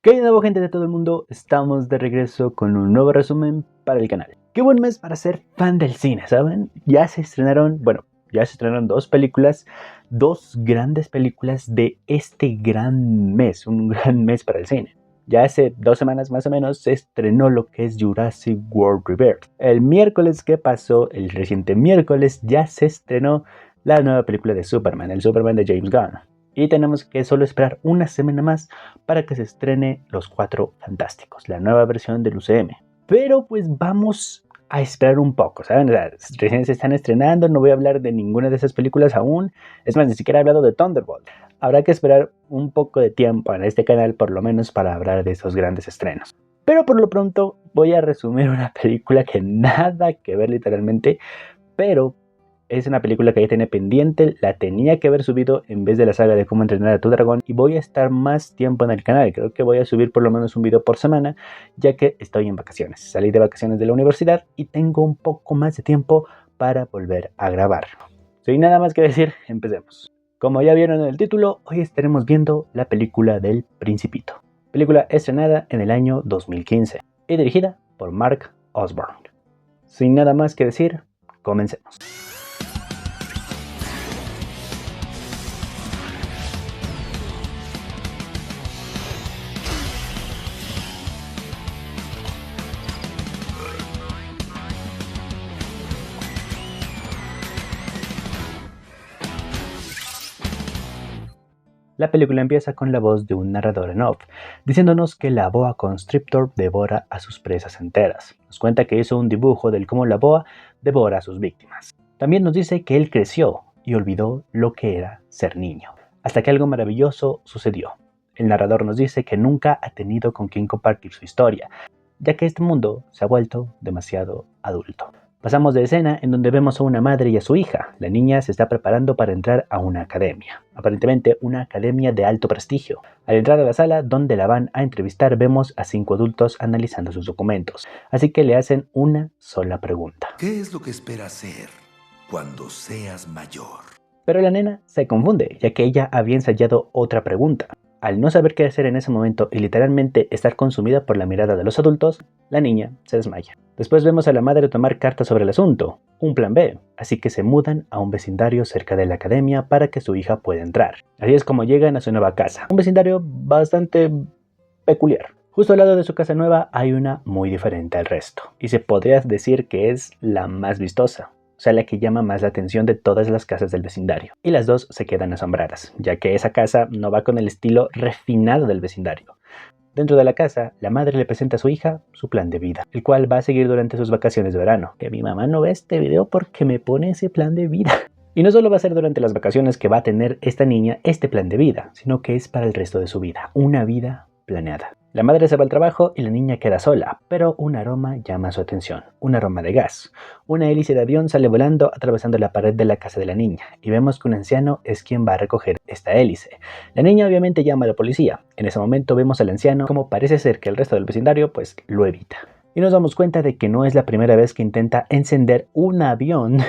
¿Qué hay de nuevo, gente de todo el mundo? Estamos de regreso con un nuevo resumen para el canal. Qué buen mes para ser fan del cine, ¿saben? Ya se estrenaron dos películas, dos grandes películas de este gran mes, un gran mes para el cine. Ya hace 2 semanas más o menos se estrenó lo que es Jurassic World Rebirth. El miércoles que pasó, el reciente miércoles, ya se estrenó la nueva película de Superman, el Superman de James Gunn. Y tenemos que solo esperar una semana más para que se estrene Los Cuatro Fantásticos, la nueva versión del UCM. Pero pues vamos a esperar un poco, ¿saben? O sea, recién se están estrenando, no voy a hablar de ninguna de esas películas aún. Es más, ni siquiera he hablado de Thunderbolt. Habrá que esperar un poco de tiempo en este canal, por lo menos, para hablar de esos grandes estrenos. Pero por lo pronto voy a resumir una película que nada que ver literalmente, pero es una película que ya tenía pendiente, la tenía que haber subido en vez de la saga de Cómo entrenar a tu dragón, y voy a estar más tiempo en el canal. Creo que voy a subir por lo menos un video por semana, ya que estoy en vacaciones. Salí de vacaciones de la universidad y tengo un poco más de tiempo para volver a grabar. Sin nada más que decir, empecemos. Como ya vieron en el título, hoy estaremos viendo la película del Principito. Película estrenada en el año 2015 y dirigida por Mark Osborne. Sin nada más que decir, comencemos. La película empieza con la voz de un narrador en off, diciéndonos que la boa constrictor devora a sus presas enteras. Nos cuenta que hizo un dibujo del cómo la boa devora a sus víctimas. También nos dice que él creció y olvidó lo que era ser niño, hasta que algo maravilloso sucedió. El narrador nos dice que nunca ha tenido con quien compartir su historia, ya que este mundo se ha vuelto demasiado adulto. Pasamos de escena en donde vemos a una madre y a su hija. La niña se está preparando para entrar a una academia, aparentemente una academia de alto prestigio. Al entrar a la sala donde la van a entrevistar, vemos a 5 adultos analizando sus documentos, así que le hacen una sola pregunta. ¿Qué es lo que esperas ser cuando seas mayor? Pero la nena se confunde, ya que ella había ensayado otra pregunta. Al no saber qué hacer en ese momento y literalmente estar consumida por la mirada de los adultos, la niña se desmaya. Después vemos a la madre tomar cartas sobre el asunto, un plan B, así que se mudan a un vecindario cerca de la academia para que su hija pueda entrar. Así es como llegan a su nueva casa, un vecindario bastante peculiar. Justo al lado de su casa nueva hay una muy diferente al resto, y se podría decir que es la más vistosa. O sea, la que llama más la atención de todas las casas del vecindario. Y las dos se quedan asombradas, ya que esa casa no va con el estilo refinado del vecindario. Dentro de la casa, la madre le presenta a su hija su plan de vida, el cual va a seguir durante sus vacaciones de verano. Que mi mamá no ve este video porque me pone ese plan de vida. Y no solo va a ser durante las vacaciones que va a tener esta niña este plan de vida, sino que es para el resto de su vida, una vida planeada. La madre se va al trabajo y la niña queda sola, pero un aroma llama su atención, un aroma de gas. Una hélice de avión sale volando atravesando la pared de la casa de la niña, y vemos que un anciano es quien va a recoger esta hélice. La niña obviamente llama a la policía. En ese momento vemos al anciano como parece ser que el resto del vecindario pues lo evita. Y nos damos cuenta de que no es la primera vez que intenta encender un avión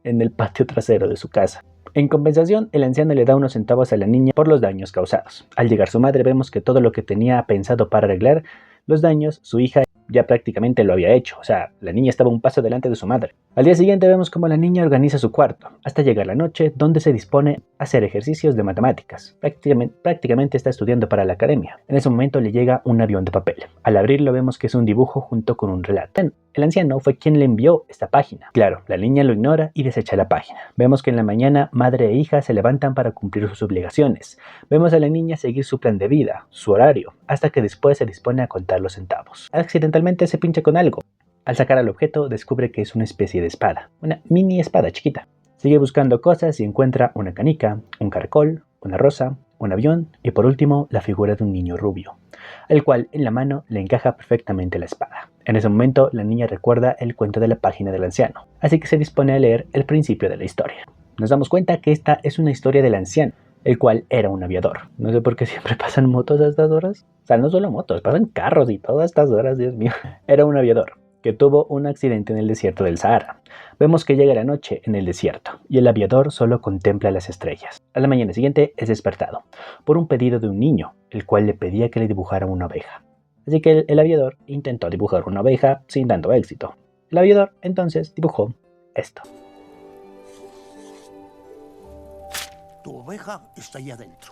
en el patio trasero de su casa. En compensación, el anciano le da unos centavos a la niña por los daños causados. Al llegar su madre, vemos que todo lo que tenía pensado para arreglar los daños, su hija ya prácticamente lo había hecho. O sea, la niña estaba un paso delante de su madre. Al día siguiente vemos cómo la niña organiza su cuarto, hasta llegar la noche donde se dispone a hacer ejercicios de matemáticas. Prácticamente está estudiando para la academia. En ese momento le llega un avión de papel. Al abrirlo vemos que es un dibujo junto con un relato. El anciano fue quien le envió esta página. Claro, la niña lo ignora y desecha la página. Vemos que en la mañana madre e hija se levantan para cumplir sus obligaciones. Vemos a la niña seguir su plan de vida, su horario, hasta que después se dispone a contar los centavos. Accidentalmente se pincha con algo. Al sacar al objeto descubre que es una especie de espada, una mini espada chiquita. Sigue buscando cosas y encuentra una canica, un caracol, una rosa, un avión y por último la figura de un niño rubio, el cual en la mano le encaja perfectamente la espada. En ese momento la niña recuerda el cuento de la página del anciano, así que se dispone a leer el principio de la historia. Nos damos cuenta que esta es una historia del anciano, el cual era un aviador. No sé por qué siempre pasan motos a estas horas. O sea, no solo motos, pasan carros y todas estas horas, Dios mío. Era un aviador que tuvo un accidente en el desierto del Sahara. Vemos que llega la noche en el desierto y el aviador solo contempla las estrellas. A la mañana siguiente es despertado por un pedido de un niño, el cual le pedía que le dibujara una oveja. Así que el aviador intentó dibujar una oveja sin tanto éxito. El aviador entonces dibujó esto. Tu oveja está ahí adentro.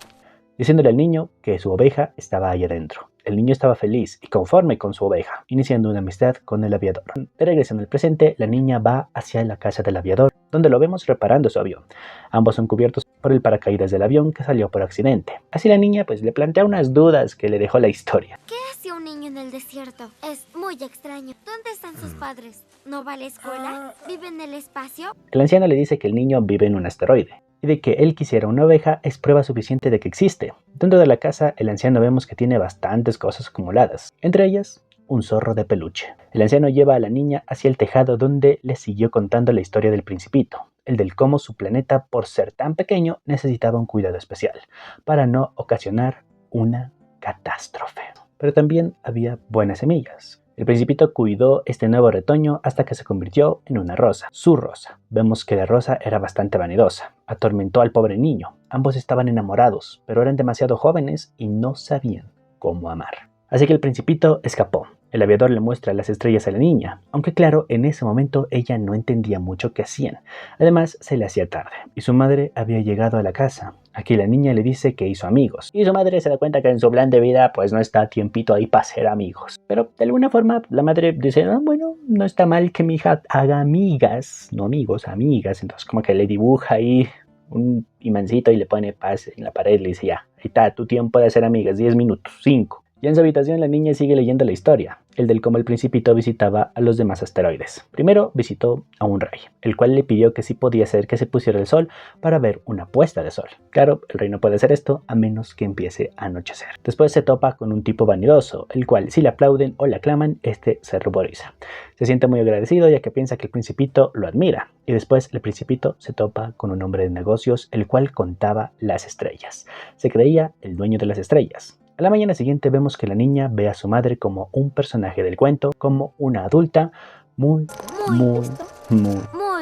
Diciéndole al niño que su oveja estaba ahí adentro. El niño estaba feliz y conforme con su oveja, iniciando una amistad con el aviador. De regreso en el presente, la niña va hacia la casa del aviador, donde lo vemos reparando su avión. Ambos son cubiertos por el paracaídas del avión que salió por accidente. Así la niña le plantea unas dudas que le dejó la historia. ¿Qué hace un niño en el desierto? Es muy extraño. ¿Dónde están sus padres? ¿No va a la escuela? ¿Vive en el espacio? El anciano le dice que el niño vive en un asteroide y de que él quisiera una oveja es prueba suficiente de que existe. Dentro de la casa, el anciano vemos que tiene bastantes cosas acumuladas, entre ellas un zorro de peluche. El anciano lleva a la niña hacia el tejado donde le siguió contando la historia del Principito, el del cómo su planeta, por ser tan pequeño, necesitaba un cuidado especial para no ocasionar una catástrofe. Pero también había buenas semillas. El Principito cuidó este nuevo retoño hasta que se convirtió en una rosa, su rosa. Vemos que la rosa era bastante vanidosa, atormentó al pobre niño. Ambos estaban enamorados, pero eran demasiado jóvenes y no sabían cómo amar. Así que el Principito escapó. El aviador le muestra las estrellas a la niña, aunque claro, en ese momento ella no entendía mucho qué hacían. Además, se le hacía tarde, y su madre había llegado a la casa. Aquí la niña le dice que hizo amigos, y su madre se da cuenta que en su plan de vida pues no está tiempito ahí para ser amigos. Pero de alguna forma la madre dice, bueno, no está mal que mi hija haga amigas, no amigos, amigas. Entonces como que le dibuja ahí un imancito y le pone paz en la pared y le dice, ya, ahí está, tu tiempo de hacer amigas, 10 minutos, 5. Ya en su habitación la niña sigue leyendo la historia, el del cómo el Principito visitaba a los demás asteroides. Primero visitó a un rey, el cual le pidió que sí podía hacer que se pusiera el sol para ver una puesta de sol. Claro, el rey no puede hacer esto a menos que empiece a anochecer. Después se topa con un tipo vanidoso, el cual si le aplauden o le aclaman, este se ruboriza. Se siente muy agradecido ya que piensa que el Principito lo admira. Y después el Principito se topa con un hombre de negocios, el cual contaba las estrellas. Se creía el dueño de las estrellas. A la mañana siguiente vemos que la niña ve a su madre como un personaje del cuento, como una adulta muy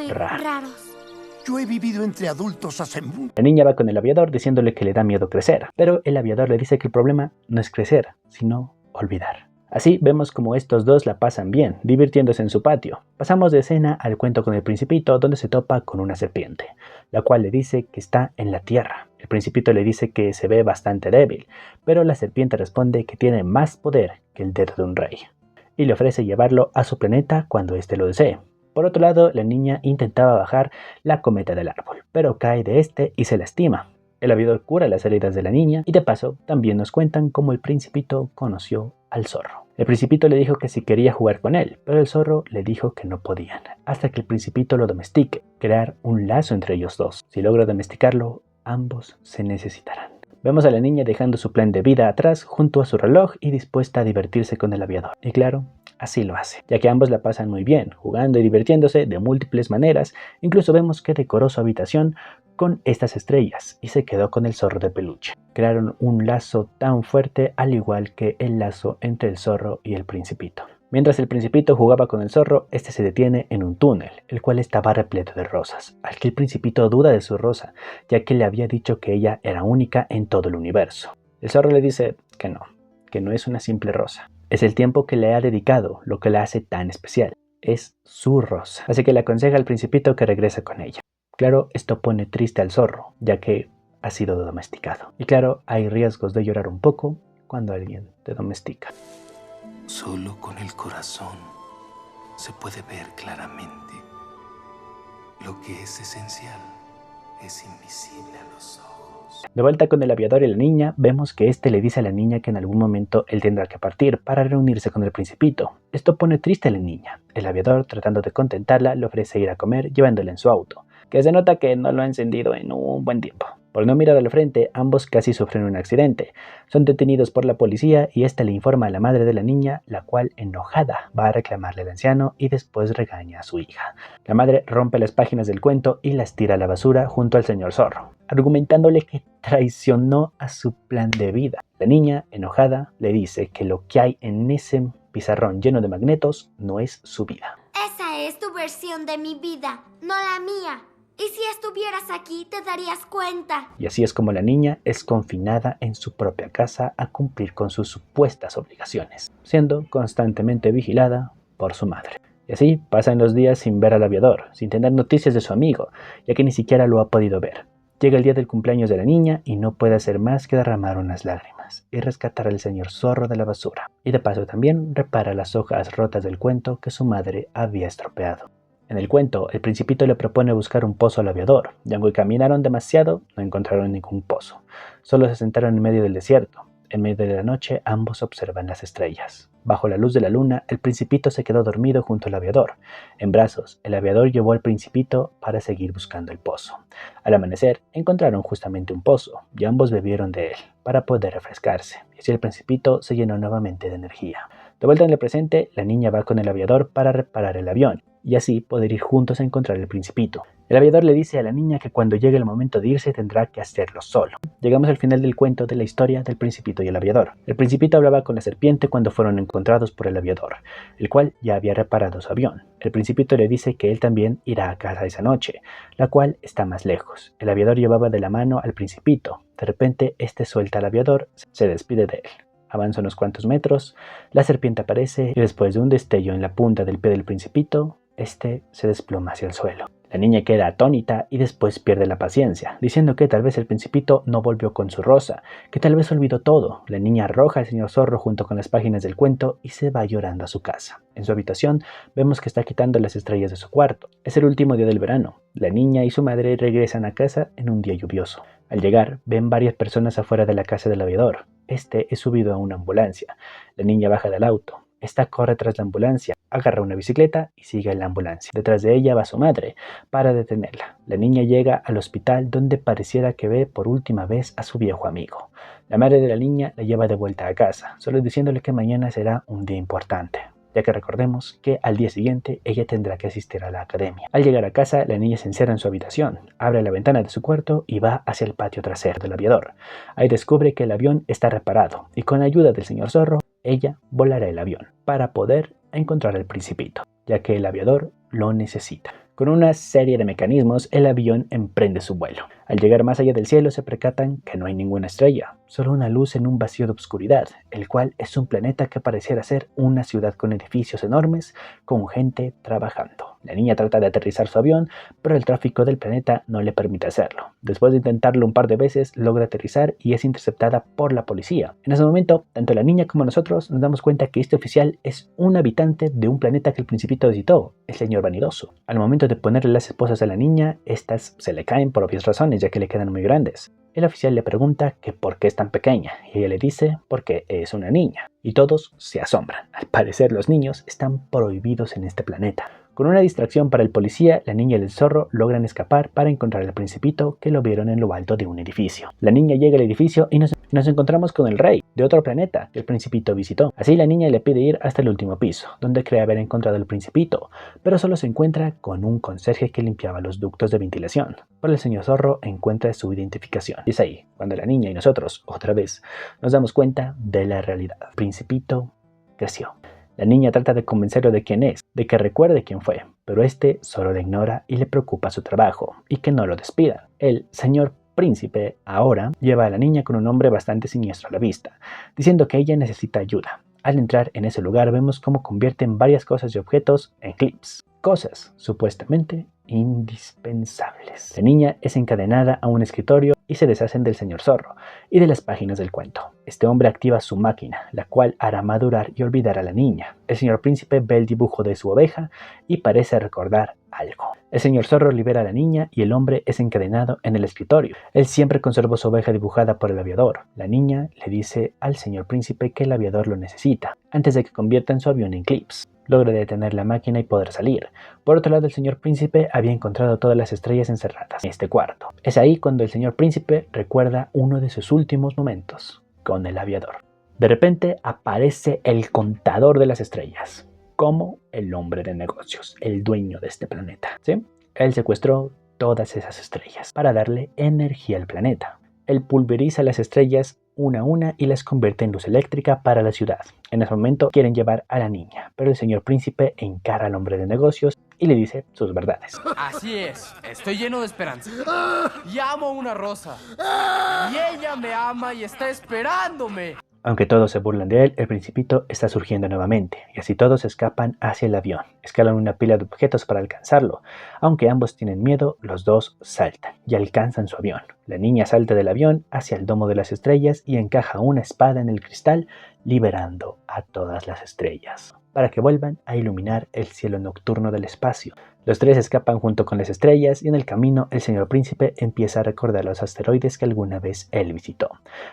raros. Yo he vivido entre adultos hace mucho. La niña va con el aviador diciéndole que le da miedo crecer, pero el aviador le dice que el problema no es crecer, sino olvidar. Así vemos como estos dos la pasan bien, divirtiéndose en su patio. Pasamos de escena al cuento con el Principito, donde se topa con una serpiente, la cual le dice que está en la tierra. El Principito le dice que se ve bastante débil, pero la serpiente responde que tiene más poder que el dedo de un rey, y le ofrece llevarlo a su planeta cuando éste lo desee. Por otro lado, la niña intentaba bajar la cometa del árbol, pero cae de este y se lastima. El aviador cura las heridas de la niña y de paso también nos cuentan cómo el Principito conoció al zorro. El Principito le dijo que si quería jugar con él, pero el zorro le dijo que no podían, hasta que el Principito lo domestique, crear un lazo entre ellos dos. Si logra domesticarlo, ambos se necesitarán. Vemos a la niña dejando su plan de vida atrás junto a su reloj y dispuesta a divertirse con el aviador. Y claro, así lo hace, ya que ambos la pasan muy bien, jugando y divirtiéndose de múltiples maneras. Incluso vemos que decoró su habitación con estas estrellas y se quedó con el zorro de peluche. Crearon un lazo tan fuerte al igual que el lazo entre el zorro y el Principito. Mientras el Principito jugaba con el zorro, este se detiene en un túnel, el cual estaba repleto de rosas, al que el Principito duda de su rosa, ya que le había dicho que ella era única en todo el universo. El zorro le dice que no es una simple rosa. Es el tiempo que le ha dedicado lo que la hace tan especial. Es su rosa. Así que le aconseja al Principito que regrese con ella. Claro, esto pone triste al zorro, ya que ha sido domesticado. Y claro, hay riesgos de llorar un poco cuando alguien te domestica. Solo con el corazón se puede ver claramente. Lo que es esencial es invisible a los ojos. De vuelta con el aviador y la niña, vemos que este le dice a la niña que en algún momento él tendrá que partir para reunirse con el Principito. Esto pone triste a la niña. El aviador, tratando de contentarla, le ofrece ir a comer llevándola en su auto, que se nota que no lo ha encendido en un buen tiempo. Por no mirar al frente, ambos casi sufren un accidente. Son detenidos por la policía y ésta le informa a la madre de la niña, la cual, enojada, va a reclamarle al anciano y después regaña a su hija. La madre rompe las páginas del cuento y las tira a la basura junto al señor zorro, argumentándole que traicionó a su plan de vida. La niña, enojada, le dice que lo que hay en ese pizarrón lleno de magnetos no es su vida. Esa es tu versión de mi vida, no la mía. Y si estuvieras aquí, te darías cuenta. Y así es como la niña es confinada en su propia casa a cumplir con sus supuestas obligaciones, siendo constantemente vigilada por su madre. Y así pasan los días sin ver al aviador, sin tener noticias de su amigo, ya que ni siquiera lo ha podido ver. Llega el día del cumpleaños de la niña y no puede hacer más que derramar unas lágrimas y rescatar al señor zorro de la basura. Y de paso también repara las hojas rotas del cuento que su madre había estropeado. En el cuento, el principito le propone buscar un pozo al aviador, y aunque caminaron demasiado, no encontraron ningún pozo. Solo se sentaron en medio del desierto. En medio de la noche, ambos observan las estrellas. Bajo la luz de la luna, el principito se quedó dormido junto al aviador. En brazos, el aviador llevó al principito para seguir buscando el pozo. Al amanecer, encontraron justamente un pozo, y ambos bebieron de él, para poder refrescarse. Y así el principito se llenó nuevamente de energía. De vuelta en el presente, la niña va con el aviador para reparar el avión, y así poder ir juntos a encontrar el principito. El aviador le dice a la niña que cuando llegue el momento de irse tendrá que hacerlo solo. Llegamos al final del cuento de la historia del principito y el aviador. El principito hablaba con la serpiente cuando fueron encontrados por el aviador, el cual ya había reparado su avión. El principito le dice que él también irá a casa esa noche, la cual está más lejos. El aviador llevaba de la mano al principito. De repente, este suelta al aviador, se despide de él. Avanza unos cuantos metros, la serpiente aparece y después de un destello en la punta del pie del principito, este se desploma hacia el suelo. La niña queda atónita y después pierde la paciencia, diciendo que tal vez el principito no volvió con su rosa, que tal vez olvidó todo. La niña arroja al señor zorro junto con las páginas del cuento y se va llorando a su casa. En su habitación vemos que está quitando las estrellas de su cuarto. Es el último día del verano. La niña y su madre regresan a casa en un día lluvioso. Al llegar, ven varias personas afuera de la casa del aviador. Este es subido a una ambulancia. La niña baja del auto. Esta corre tras la ambulancia, agarra una bicicleta y sigue a la ambulancia. Detrás de ella va su madre para detenerla. La niña llega al hospital donde pareciera que ve por última vez a su viejo amigo. La madre de la niña la lleva de vuelta a casa, solo diciéndole que mañana será un día importante, ya que recordemos que al día siguiente ella tendrá que asistir a la academia. Al llegar a casa, la niña se encierra en su habitación, abre la ventana de su cuarto y va hacia el patio trasero del aviador. Ahí descubre que el avión está reparado y con la ayuda del señor zorro, ella volará el avión para poder encontrar al principito, ya que el aviador lo necesita. Con una serie de mecanismos, el avión emprende su vuelo. Al llegar más allá del cielo, se percatan que no hay ninguna estrella, solo una luz en un vacío de oscuridad, el cual es un planeta que pareciera ser una ciudad con edificios enormes, con gente trabajando. La niña trata de aterrizar su avión, pero el tráfico del planeta no le permite hacerlo. Después de intentarlo un par de veces, logra aterrizar y es interceptada por la policía. En ese momento, tanto la niña como nosotros nos damos cuenta que este oficial es un habitante de un planeta que el principito visitó, el señor Vanidoso. Al momento de ponerle las esposas a la niña, estas se le caen por obvias razones, ya que le quedan muy grandes. El oficial le pregunta que por qué es tan pequeña y ella le dice porque es una niña. Y todos se asombran. Al parecer los niños están prohibidos en este planeta. Con una distracción para el policía, la niña y el zorro logran escapar para encontrar al principito que lo vieron en lo alto de un edificio. La niña llega al edificio y nos encontramos con el rey de otro planeta que el principito visitó. Así la niña le pide ir hasta el último piso, donde cree haber encontrado al principito, pero solo se encuentra con un conserje que limpiaba los ductos de ventilación. Pero el señor zorro encuentra su identificación. Y es ahí cuando la niña y nosotros, otra vez, nos damos cuenta de la realidad. El principito creció. La niña trata de convencerlo de quién es, de que recuerde quién fue, pero este solo la ignora y le preocupa su trabajo y que no lo despidan. El señor príncipe ahora lleva a la niña con un hombre bastante siniestro a la vista, diciendo que ella necesita ayuda. Al entrar en ese lugar vemos cómo convierten varias cosas y objetos en clips, cosas supuestamente indispensables. La niña es encadenada a un escritorio y se deshacen del señor zorro y de las páginas del cuento. Este hombre activa su máquina, la cual hará madurar y olvidar a la niña. El señor príncipe ve el dibujo de su oveja y parece recordar algo. El señor zorro libera a la niña y el hombre es encadenado en el escritorio. Él siempre conservó su oveja dibujada por el aviador. La niña le dice al señor príncipe que el aviador lo necesita, antes de que conviertan su avión en clips. Logra detener la máquina y poder salir. Por otro lado, el señor príncipe había encontrado todas las estrellas encerradas en este cuarto. Es ahí cuando el señor príncipe recuerda uno de sus últimos momentos con el aviador. De repente aparece el contador de las estrellas, como el hombre de negocios, el dueño de este planeta, ¿sí? Él secuestró todas esas estrellas para darle energía al planeta. Él pulveriza las estrellas una a una y las convierte en luz eléctrica para la ciudad. En ese momento quieren llevar a la niña, pero el señor príncipe encara al hombre de negocios y le dice sus verdades. Así es, estoy lleno de esperanza. Y amo una rosa. Y ella me ama y está esperándome. Aunque todos se burlan de él, el principito está surgiendo nuevamente, y así todos escapan hacia el avión. Escalan una pila de objetos para alcanzarlo. Aunque ambos tienen miedo, los dos saltan y alcanzan su avión. La niña salta del avión hacia el domo de las estrellas y encaja una espada en el cristal, liberando a todas las estrellas, para que vuelvan a iluminar el cielo nocturno del espacio. Los tres escapan junto con las estrellas y en el camino el señor príncipe empieza a recordar los asteroides que alguna vez él visitó,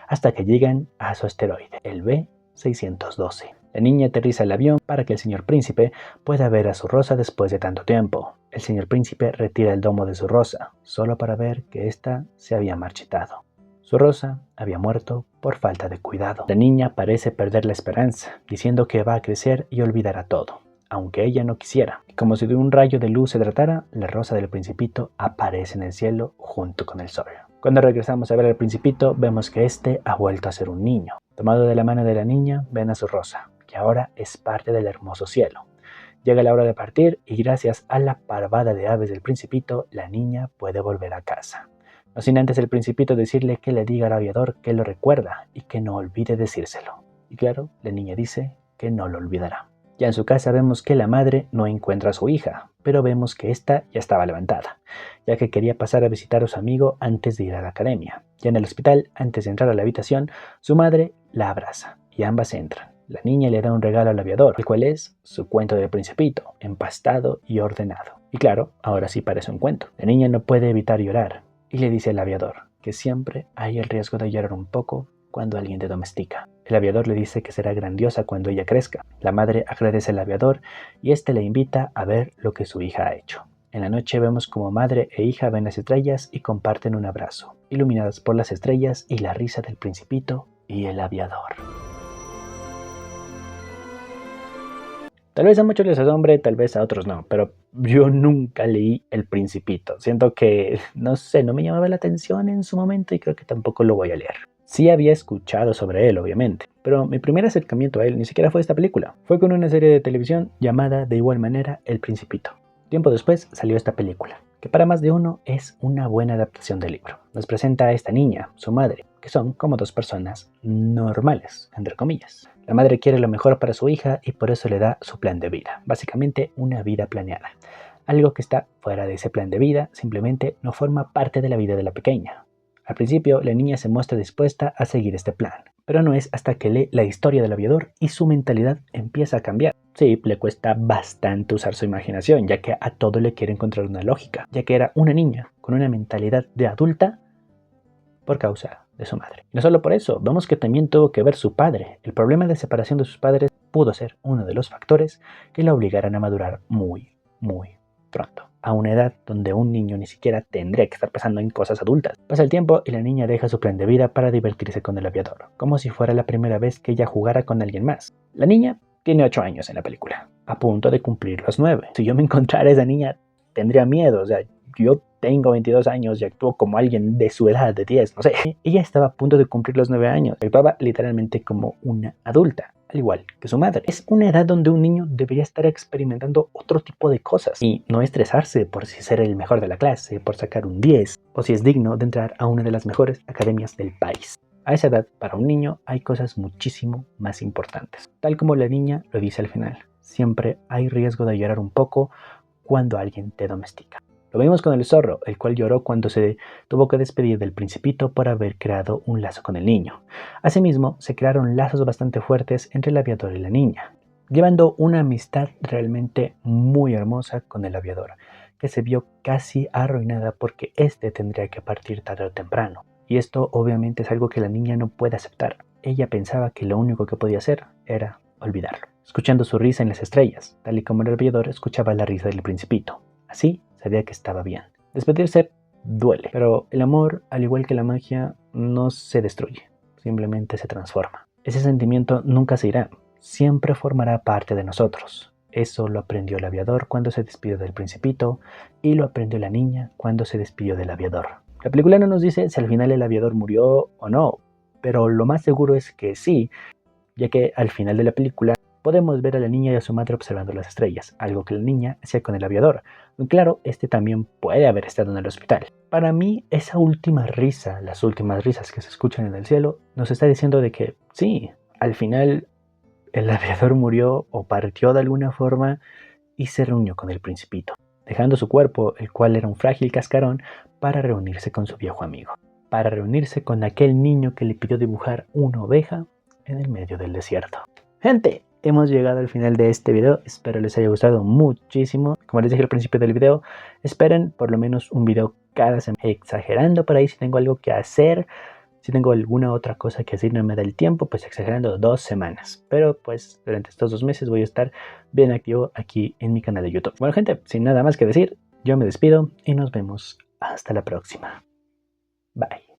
hasta que llegan a su asteroide, el B612. La niña aterriza el avión para que el señor príncipe pueda ver a su rosa después de tanto tiempo. El señor príncipe retira el domo de su rosa, solo para ver que ésta se había marchitado. Su rosa había muerto por falta de cuidado. La niña parece perder la esperanza, diciendo que va a crecer y olvidará todo, aunque ella no quisiera. Como si de un rayo de luz se tratara, la rosa del principito aparece en el cielo junto con el sol. Cuando regresamos a ver al principito, vemos que este ha vuelto a ser un niño. Tomado de la mano de la niña, ven a su rosa, que ahora es parte del hermoso cielo. Llega la hora de partir y gracias a la parvada de aves del principito, la niña puede volver a casa. No sin antes el principito decirle que le diga al aviador que lo recuerda y que no olvide decírselo. Y claro, la niña dice que no lo olvidará. Ya en su casa vemos que la madre no encuentra a su hija, pero vemos que ésta ya estaba levantada, ya que quería pasar a visitar a su amigo antes de ir a la academia. Ya en el hospital, antes de entrar a la habitación, su madre la abraza y ambas entran. La niña le da un regalo al aviador, el cual es su cuento del principito, empastado y ordenado. Y claro, ahora sí parece un cuento. La niña no puede evitar llorar y le dice al aviador que siempre hay el riesgo de llorar un poco cuando alguien te domestica. El aviador le dice que será grandiosa cuando ella crezca. La madre agradece al aviador y este le invita a ver lo que su hija ha hecho. En la noche vemos como madre e hija ven las estrellas y comparten un abrazo, iluminadas por las estrellas y la risa del principito y el aviador. Tal vez a muchos les asombre, tal vez a otros no, pero yo nunca leí El Principito. Siento que, no sé, no me llamaba la atención en su momento y creo que tampoco lo voy a leer. Sí había escuchado sobre él, obviamente, pero mi primer acercamiento a él ni siquiera fue esta película. Fue con una serie de televisión llamada de igual manera El Principito. Tiempo después salió esta película, que para más de uno es una buena adaptación del libro. Nos presenta a esta niña, su madre, que son como dos personas normales, entre comillas. La madre quiere lo mejor para su hija y por eso le da su plan de vida, básicamente una vida planeada. Algo que está fuera de ese plan de vida simplemente no forma parte de la vida de la pequeña. Al principio, la niña se muestra dispuesta a seguir este plan, pero no es hasta que lee la historia del aviador y su mentalidad empieza a cambiar. Sí, le cuesta bastante usar su imaginación, ya que a todo le quiere encontrar una lógica, ya que era una niña con una mentalidad de adulta por causa de su madre. Y no solo por eso, vemos que también tuvo que ver su padre. El problema de separación de sus padres pudo ser uno de los factores que la obligaran a madurar muy pronto, a una edad donde un niño ni siquiera tendría que estar pensando en cosas adultas. Pasa el tiempo y la niña deja su plan de vida para divertirse con el aviador, como si fuera la primera vez que ella jugara con alguien más. La niña tiene 8 años en la película, a punto de cumplir los 9. Si yo me encontrara a esa niña, tendría miedo. O sea, yo tengo 22 años y actúo como alguien de su edad, de 10, no sé. Ella estaba a punto de cumplir los 9 años. Actuaba literalmente como una adulta, al igual que su madre. Es una edad donde un niño debería estar experimentando otro tipo de cosas y no estresarse por si ser el mejor de la clase, por sacar un 10 o si es digno de entrar a una de las mejores academias del país. A esa edad, para un niño, hay cosas muchísimo más importantes. Tal como la niña lo dice al final, siempre hay riesgo de llorar un poco cuando alguien te domestica. Lo vimos con el zorro, el cual lloró cuando se tuvo que despedir del principito por haber creado un lazo con el niño. Asimismo, se crearon lazos bastante fuertes entre el aviador y la niña, llevando una amistad realmente muy hermosa con el aviador, que se vio casi arruinada porque éste tendría que partir tarde o temprano. Y esto obviamente es algo que la niña no puede aceptar. Ella pensaba que lo único que podía hacer era olvidarlo, escuchando su risa en las estrellas, tal y como el aviador escuchaba la risa del principito. Así sabía que estaba bien. Despedirse duele, pero el amor, al igual que la magia, no se destruye, simplemente se transforma. Ese sentimiento nunca se irá, siempre formará parte de nosotros. Eso lo aprendió el aviador cuando se despidió del principito y lo aprendió la niña cuando se despidió del aviador. La película no nos dice si al final el aviador murió o no, pero lo más seguro es que sí, ya que al final de la película podemos ver a la niña y a su madre observando las estrellas, algo que la niña hacía con el aviador. Claro, este también puede haber estado en el hospital. Para mí, esa última risa, las últimas risas que se escuchan en el cielo, nos está diciendo de que sí, al final el aviador murió o partió de alguna forma y se reunió con el principito, dejando su cuerpo, el cual era un frágil cascarón, para reunirse con su viejo amigo, para reunirse con aquel niño que le pidió dibujar una oveja en el medio del desierto. Gente, hemos llegado al final de este video, espero les haya gustado muchísimo. Como les dije al principio del video, esperen por lo menos un video cada semana, exagerando por ahí si tengo algo que hacer. Si tengo alguna otra cosa que hacer y no me da el tiempo, pues exagerando 2 semanas. Pero pues durante estos 2 meses voy a estar bien activo aquí en mi canal de YouTube. Bueno gente, sin nada más que decir, yo me despido y nos vemos hasta la próxima. Bye.